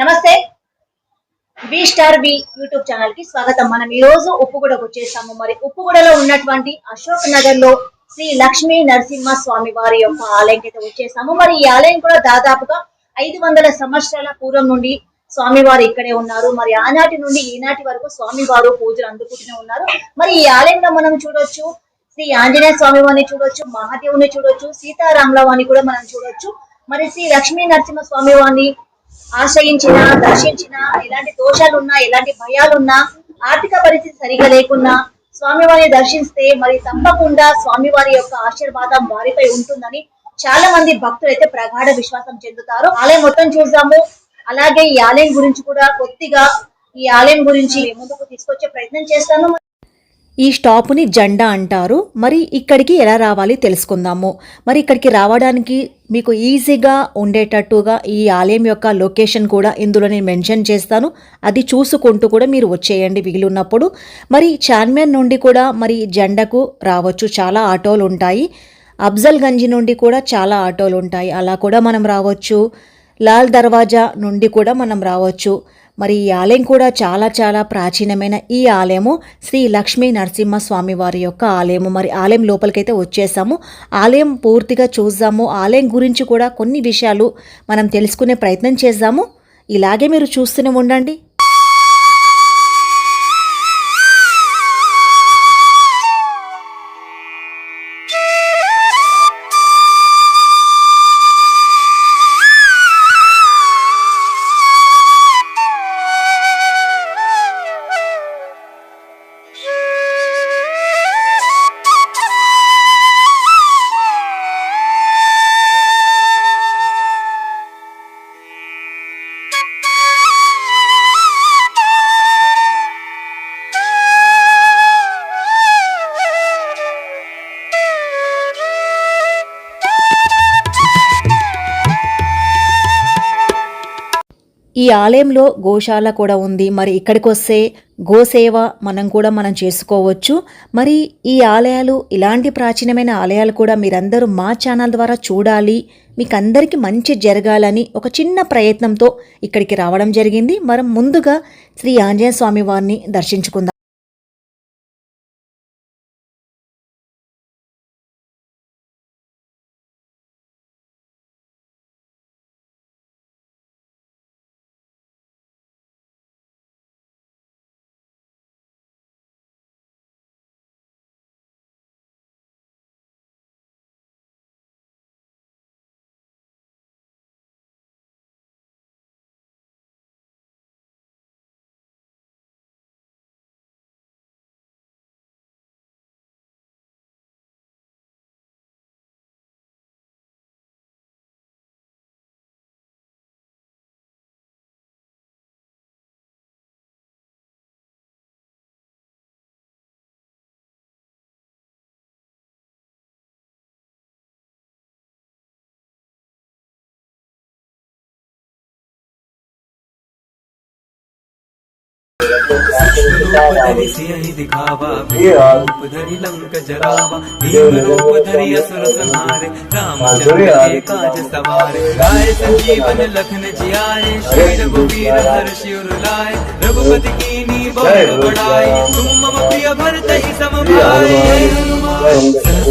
నమస్తే. B star B YouTube channel కి స్వాగతం. మనం ఈ రోజు ఉప్పుగూడకు వచ్చేసాము. మరి ఉప్పుగూడలో ఉన్నటువంటి అశోక్ నగర్ లో శ్రీ లక్ష్మీ నరసింహ స్వామి వారి యొక్క ఆలయంకి అయితే వచ్చేసాము. మరి ఈ ఆలయం కూడా దాదాపుగా 500 సంవత్సరాల పూర్వం నుండి స్వామివారు ఇక్కడే ఉన్నారు. మరి ఆనాటి నుండి ఈనాటి వరకు స్వామివారు పూజలు అందుకుంటూనే ఉన్నారు. మరి ఈ ఆలయంలో మనం చూడొచ్చు, శ్రీ ఆంజనేయ స్వామి వారిని చూడొచ్చు, మహాదేవుని చూడొచ్చు, సీతారాముల వారిని కూడా మనం చూడొచ్చు. మరి శ్రీ లక్ష్మీ నరసింహ స్వామి వారిని ఆశ్రయించిన, దర్శించిన, ఎలాంటి దోషాలున్నా, ఎలాంటి భయాలున్నా, ఆర్థిక పరిస్థితి సరిగా లేకున్నా స్వామివారిని దర్శిస్తే మరి తప్పకుండా స్వామివారి యొక్క ఆశీర్వాదం వారిపై ఉంటుందని చాలా మంది భక్తులు అయితే ప్రగాఢ విశ్వాసం చెందుతారు. ఆలయం మొత్తం చూద్దాము. అలాగే ఈ ఆలయం గురించి కూడా కొద్దిగా ఈ ఆలయం గురించి ముందుకు తీసుకొచ్చే ప్రయత్నం చేస్తాను. ఈ స్టాప్ని జెండా అంటారు. మరి ఇక్కడికి ఎలా రావాలి తెలుసుకుందాము. మరి ఇక్కడికి రావడానికి మీకు ఈజీగా ఉండేటట్టుగా ఈ ఆలయం యొక్క లొకేషన్ కూడా ఇందులో నేను మెన్షన్ చేస్తాను. అది చూసుకుంటూ కూడా మీరు వచ్చేయండి వీలున్నప్పుడు. మరి చార్మినార్ నుండి కూడా మరి జెండాకు రావచ్చు, చాలా ఆటోలు ఉంటాయి. అఫ్జల్ గంజ్ నుండి కూడా చాలా ఆటోలు ఉంటాయి, అలా కూడా మనం రావచ్చు. లాల్ దర్వాజా నుండి కూడా మనం రావచ్చు. మరి ఈ ఆలయం కూడా చాలా చాలా ప్రాచీనమైన ఈ ఆలయము శ్రీ లక్ష్మీ నరసింహ స్వామి వారి యొక్క ఆలయము. మరి ఆలయం లోపలికైతే వచ్చేసాము. ఆలయం పూర్తిగా చూద్దాము. ఆలయం గురించి కూడా కొన్ని విషయాలు మనం తెలుసుకునే ప్రయత్నం చేద్దాము. ఇలాగే మీరు చూస్తూనే ఉండండి. ఈ ఆలయంలో గోశాల కూడా ఉంది. మరి ఇక్కడికి వస్తే గోసేవ మనం చేసుకోవచ్చు. మరి ఈ ఆలయాలు, ఇలాంటి ప్రాచీనమైన ఆలయాలు కూడా మీరందరూ మా ఛానల్ ద్వారా చూడాలి, మీకు అందరికీ మంచి జరగాలని ఒక చిన్న ప్రయత్నంతో ఇక్కడికి రావడం జరిగింది. మనం ముందుగా శ్రీ ఆంజనేయ స్వామి వారిని దర్శించుకుందాం. रूप धरि सियहि दिखावा, रूप धरि लंक जरावा, भीम रूप धरि असुर संहारे, रामचंद्र के काज सवारे। गाय संजीवन लखन जियाए, श्री रघुवीर हर्षि उर लाए, रघुपति कीन्ही बहुत बड़ाई, तुम मम प्रिय भरतहि सम भाई।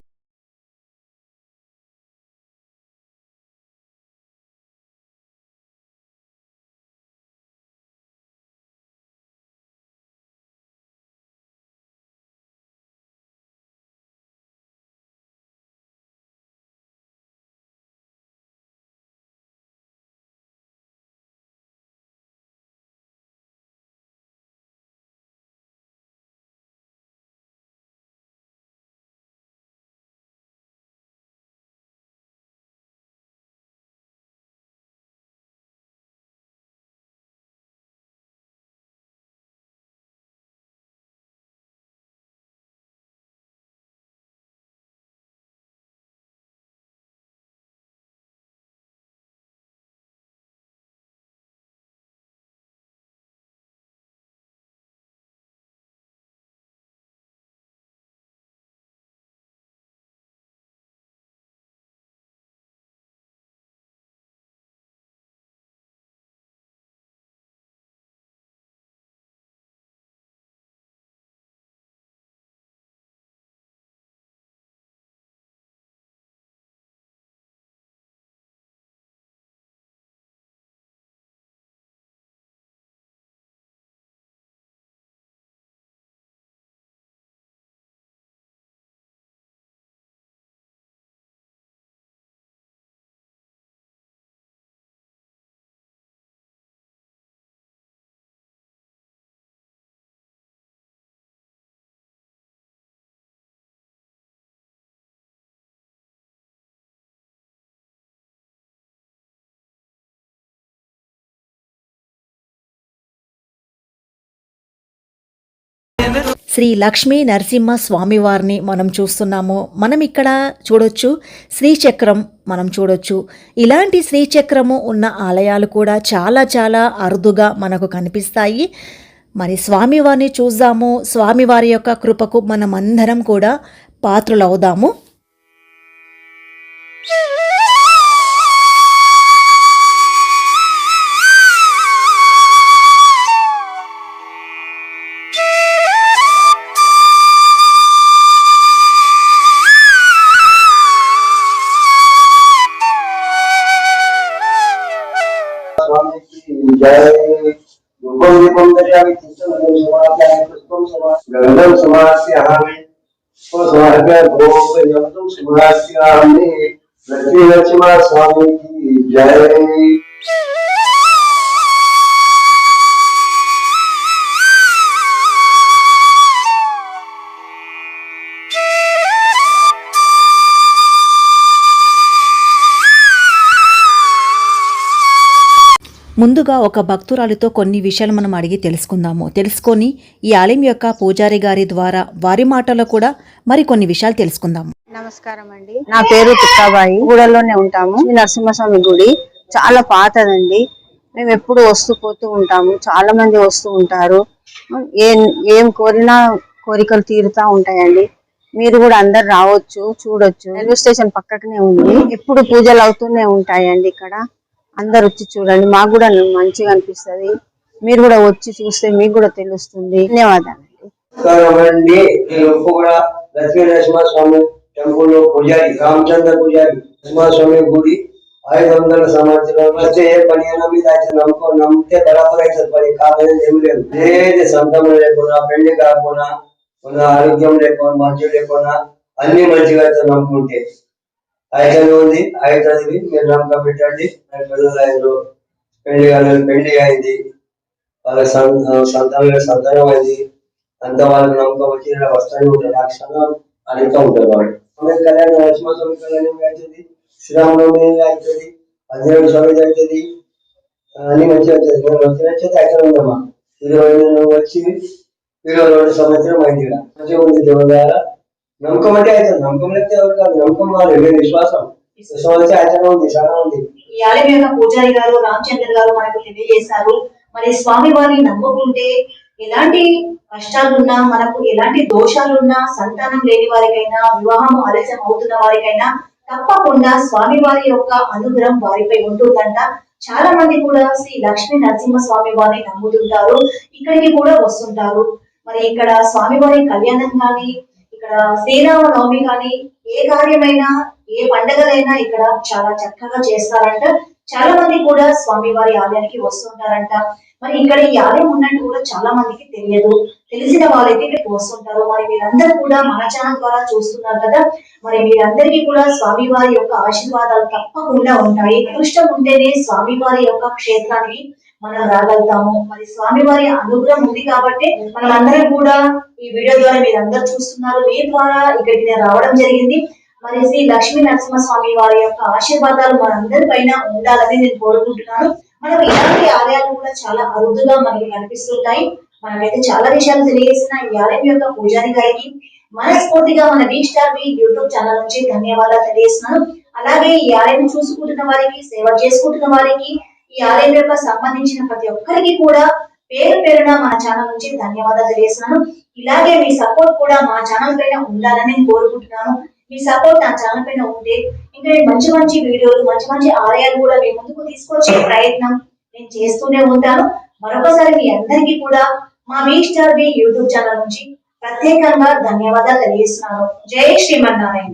శ్రీ లక్ష్మీ నరసింహ స్వామివారిని మనం చూస్తున్నాము. మనం ఇక్కడ చూడొచ్చు శ్రీచక్రం మనం చూడొచ్చు. ఇలాంటి శ్రీచక్రము ఉన్న ఆలయాలు కూడా చాలా చాలా అరుదుగా మనకు కనిపిస్తాయి. మరి స్వామివారిని చూద్దాము. స్వామివారి యొక్క కృపకు మనమందరం కూడా పాత్రులవుదాము. गंधम समास्यामि समास्यामि लक्ष्मी नरसिंह स्वामी की जय। ముందుగా ఒక భక్తురాలితో కొన్ని విషయాలు మనం అడిగి తెలుసుకొని ఈ ఆలయం యొక్క పూజారి గారి ద్వారా వారి మాటల్లో కూడా మరికొన్ని విషయాలు తెలుసుకుందాము. నమస్కారం అండి, నా పేరు తుక్కాబాయి. గూడలోనే ఉంటాము. ఈ నరసింహస్వామి గుడి చాలా పాతదండి. మేము ఎప్పుడు వస్తూ పోతూ ఉంటాము. చాలా మంది వస్తూ ఉంటారు. ఏం కోరినా కోరికలు తీరుతా ఉంటాయండి. మీరు కూడా అందరు రావచ్చు, చూడొచ్చు. రైల్వే స్టేషన్ పక్కనే ఉంది. ఎప్పుడు పూజలు అవుతూనే ఉంటాయండి. ఇక్కడ అందరు వచ్చి చూడండి, మాకు కూడా మంచిగా అనిపిస్తుంది. మీరు కూడా వచ్చి చూస్తే మీకు కూడా తెలుస్తుంది. ధన్యవాదాలండి. లక్ష్మీ నరసింహస్వామి టెంపుల్ పూజారి రామచంద్ర పూజారి నరసింహస్వామి గుడి 500 సంవత్సరాలు వచ్చే ఏ పని అయినా మీద అయితే నమ్మితే బరాబర్ అవుతుంది. పని కాదని ఏం లేదు. ఏది సొంతం లేకుండా, పెళ్లి కాకుండా, మన ఆరోగ్యం లేకుండా, మంచి లేకుండా అన్ని మంచిగా అయితే నమ్ముకుంటే అయితేనే ఉంది. అవుతుంది. మీరు నమ్మకం పెట్టండి. పిల్లలు పెళ్లి అయింది, వాళ్ళ సంతానం అయింది, అంత వాళ్ళకి నమ్మకం వచ్చి వస్తానే ఉంటారు. అక్షరం అడుగుతూ ఉంటారు. వాళ్ళు కళ్యాణం నరసింహస్వామి కళ్యాణం అవుతుంది, శ్రీరామనవమి అవుతుంది, 17 స్వామి అవుతుంది, అన్ని మంచిగా అవుతుంది. నేను వచ్చినచ్చైతే అక్కడ ఉందమ్మా. 22 సంవత్సరం అయింది. మంచిగా ఉంది. దేవుని ద్వారా నమ్మకం అంటే అవుతుంది. నమ్మకం లేకపోతే ఎవరు కాదు. నమ్మకం వాళ్ళు విశ్వాసం అయితే అయితే ఉంది, చాలా ఉంది. ఈ ఆలయం యొక్క పూజారి గారు రామచంద్ర గారు మనకు తెలియజేశారు. మరి స్వామి వారిని నమ్ముకుంటే ఎలాంటి కష్టాలున్నా, మనకు ఎలాంటి దోషాలున్నా, సంతానం లేని వారికైనా, వివాహం ఆలస్యం అవుతున్న వారికైనా తప్పకుండా స్వామి వారి యొక్క అనుగ్రహం వారిపై ఉంటుందంట. చాలా మంది కూడా శ్రీ లక్ష్మీ నరసింహ స్వామి వారిని నమ్ముతుంటారు, ఇక్కడికి కూడా వస్తుంటారు. మరి ఇక్కడ స్వామివారి కళ్యాణం కానీ, ఇక్కడ శ్రీరామనవమి కానీ, ఏ కార్యమైనా, ఏ పండగలైనా ఇక్కడ చాలా చక్కగా చేస్తారంట. చాలా మంది కూడా స్వామివారి ఆలయానికి వస్తుంటారంట. మరి ఇక్కడ ఈ ఆలయం ఉన్నట్టు కూడా చాలా మందికి తెలియదు. తెలిసిన వాళ్ళైతే ఇక్కడికి వస్తుంటారు. మరి మీరందరూ కూడా మన ఛానల్ ద్వారా చూస్తున్నారు కదా. మరి మీరందరికీ కూడా స్వామివారి యొక్క ఆశీర్వాదాలు తప్పకుండా ఉంటాయి. అదృష్టం ఉంటేనే స్వామివారి యొక్క క్షేత్రానికి మనం రాగలుగుతాము. మరి స్వామివారి అనుగ్రహం ఉంది కాబట్టి మనం అందరం కూడా ఈ వీడియో ద్వారా మీరందరూ చూస్తున్నారు. మీ ద్వారా ఇక్కడికి నేను రావడం జరిగింది. మరి శ్రీ లక్ష్మీ నరసింహ స్వామి వారి యొక్క ఆశీర్వాదాలు మనందరి పైన ఉండాలని నేను కోరుకుంటున్నాను. మనకు ఇలాంటి ఆలయాలు కూడా చాలా అరుదుగా మనకి కనిపిస్తుంటాయి. మనకైతే చాలా విషయాలు తెలియజేసిన ఈ ఆలయం యొక్క పూజారి గారికి మనస్ఫూర్తిగా మన V-Star-V యూట్యూబ్ ఛానల్ నుంచి ధన్యవాదాలు తెలియజేస్తున్నాను. అలాగే ఈ ఆలయం చూసుకుంటున్న వారికి, సేవ చేసుకుంటున్న వారికి, ఈ ఆలయం యొక్క సంబంధించిన ప్రతి ఒక్కరికి కూడా పేరు పేరున మన ఛానల్ నుంచి ధన్యవాదాలు తెలియజేస్తున్నాను. ఇలాగే మీ సపోర్ట్ కూడా మా ఛానల్ పైన ఉండాలని నేను కోరుకుంటున్నాను. మీ సపోర్ట్ నా ఛానల్ పైన ఉంటే ఇంకా నేను మంచి మంచి వీడియోలు, మంచి మంచి ఆలయాలు కూడా మీ ముందుకు తీసుకొచ్చే ప్రయత్నం నేను చేస్తూనే ఉంటాను. మరొకసారి మీ అందరికీ కూడా మా V-Star-V యూట్యూబ్ ఛానల్ నుంచి ప్రత్యేకంగా ధన్యవాదాలు తెలియజేస్తున్నాను. జై శ్రీమన్నారాయణ.